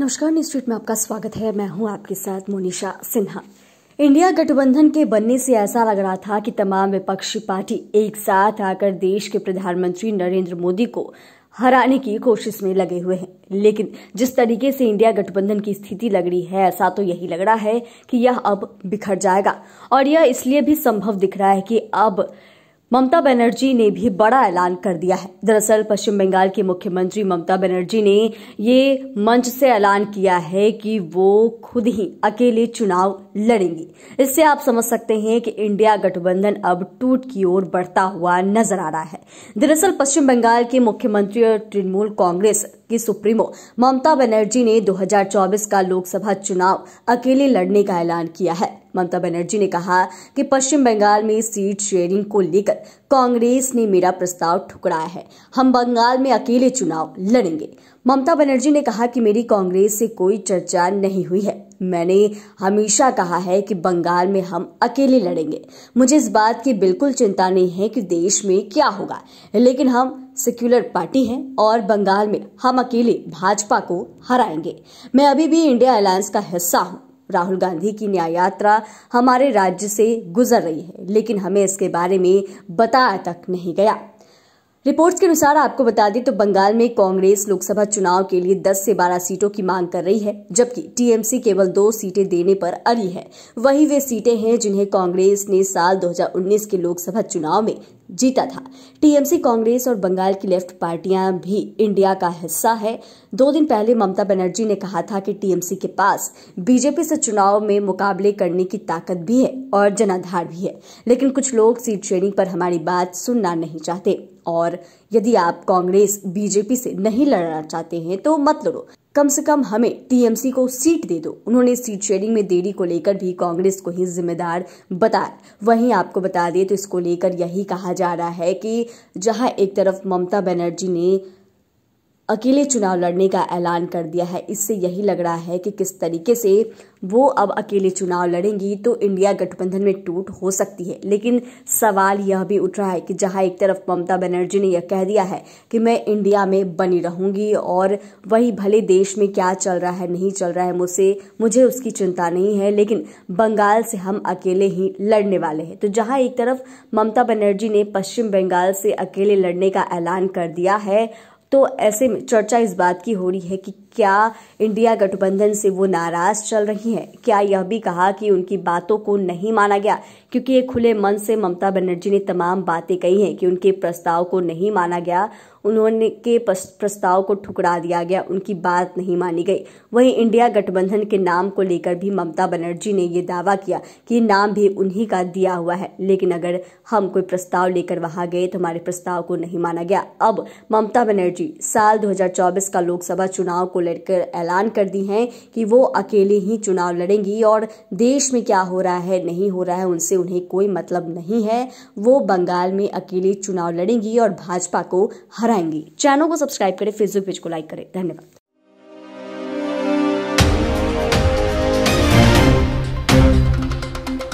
नमस्कार, news street में आपका स्वागत है। मैं हूं आपके साथ मोनिशा सिन्हा। इंडिया गठबंधन के बनने से ऐसा लग रहा था कि तमाम विपक्षी पार्टी एक साथ आकर देश के प्रधानमंत्री नरेंद्र मोदी को हराने की कोशिश में लगे हुए हैं। लेकिन जिस तरीके से इंडिया गठबंधन की स्थिति लग रही है, ऐसा तो यही लग रहा है कि यह अब बिखर जाएगा। और यह इसलिए भी संभव दिख रहा है कि अब ममता बनर्जी ने भी बड़ा ऐलान कर दिया है। दरअसल पश्चिम बंगाल की मुख्यमंत्री ममता बनर्जी ने ये मंच से ऐलान किया है कि वो खुद ही अकेले चुनाव लड़ेंगी। इससे आप समझ सकते हैं कि इंडिया गठबंधन अब टूट की ओर बढ़ता हुआ नजर आ रहा है। दरअसल पश्चिम बंगाल के मुख्यमंत्री और तृणमूल कांग्रेस की सुप्रीमो ममता बनर्जी ने 2024 का लोकसभा चुनाव अकेले लड़ने का ऐलान किया है। ममता बनर्जी ने कहा कि पश्चिम बंगाल में सीट शेयरिंग को लेकर कांग्रेस ने मेरा प्रस्ताव ठुकराया है। हम बंगाल में अकेले चुनाव लड़ेंगे। ममता बनर्जी ने कहा कि मेरी कांग्रेस से कोई चर्चा नहीं हुई है। मैंने हमेशा कहा है कि बंगाल में हम अकेले लड़ेंगे। मुझे इस बात की बिल्कुल चिंता नहीं है कि देश में क्या होगा, लेकिन हम सेक्युलर पार्टी हैं और बंगाल में हम अकेले भाजपा को हराएंगे। मैं अभी भी इंडिया अलायंस का हिस्सा हूं। राहुल गांधी की न्याय यात्रा हमारे राज्य से गुजर रही है, लेकिन हमें इसके बारे में बताया तक नहीं गया। रिपोर्ट्स के अनुसार आपको बता दें तो बंगाल में कांग्रेस लोकसभा चुनाव के लिए 10 से 12 सीटों की मांग कर रही है, जबकि टीएमसी केवल 2 सीटें देने पर अड़ी है। वही वे सीटें हैं जिन्हें कांग्रेस ने साल 2019 के लोकसभा चुनाव में जीता था। टीएमसी, कांग्रेस और बंगाल की लेफ्ट पार्टियां भी इंडिया का हिस्सा है। 2 दिन पहले ममता बनर्जी ने कहा था कि टीएमसी के पास बीजेपी से चुनाव में मुकाबले करने की ताकत भी है और जनाधार भी है, लेकिन कुछ लोग सीट शेयरिंग पर हमारी बात सुनना नहीं चाहते। और यदि आप कांग्रेस बीजेपी से नहीं लड़ना चाहते हैं तो मत लड़ो, कम से कम हमें टीएमसी को सीट दे दो। उन्होंने सीट शेयरिंग में देरी को लेकर भी कांग्रेस को ही जिम्मेदार बताया। वहीं आपको बता दें तो इसको लेकर यही कहा जा रहा है कि जहां एक तरफ ममता बनर्जी ने अकेले चुनाव लड़ने का ऐलान कर दिया है, इससे यही लग रहा है कि किस तरीके से वो अब अकेले चुनाव लड़ेंगी तो इंडिया गठबंधन में टूट हो सकती है। लेकिन सवाल यह भी उठ रहा है कि जहां एक तरफ ममता बनर्जी ने यह कह दिया है कि मैं इंडिया में बनी रहूंगी और वही भले देश में क्या चल रहा है नहीं चल रहा है मुझे उसकी चिंता नहीं है, लेकिन बंगाल से हम अकेले ही लड़ने वाले हैं। तो जहां एक तरफ ममता बनर्जी ने पश्चिम बंगाल से अकेले लड़ने का ऐलान कर दिया है, तो ऐसे में चर्चा इस बात की हो रही है कि क्या इंडिया गठबंधन से वो नाराज चल रही हैं। क्या यह भी कहा कि उनकी बातों को नहीं माना गया, क्योंकि एक खुले मन से ममता बनर्जी ने तमाम बातें कही हैं कि उनके प्रस्ताव को नहीं माना गया, उन्होंने के प्रस्ताव को ठुकरा दिया गया, उनकी बात नहीं मानी गई। वहीं इंडिया गठबंधन के नाम को लेकर भी ममता बनर्जी ने ये दावा किया कि नाम भी उन्हीं का दिया हुआ है, लेकिन अगर हम कोई प्रस्ताव लेकर वहां गए तो हमारे प्रस्ताव को नहीं माना गया। अब ममता बनर्जी साल 2024 का लोकसभा चुनाव को लेकर ऐलान कर दी हैं कि वो अकेले ही चुनाव लड़ेंगी और देश में क्या हो रहा है नहीं हो रहा है उनसे उन्हें कोई मतलब नहीं है। वो बंगाल में अकेले चुनाव लड़ेंगी और भाजपा को हराएंगी। चैनल को सब्सक्राइब करें, फेसबुक पेज को लाइक करें। धन्यवाद।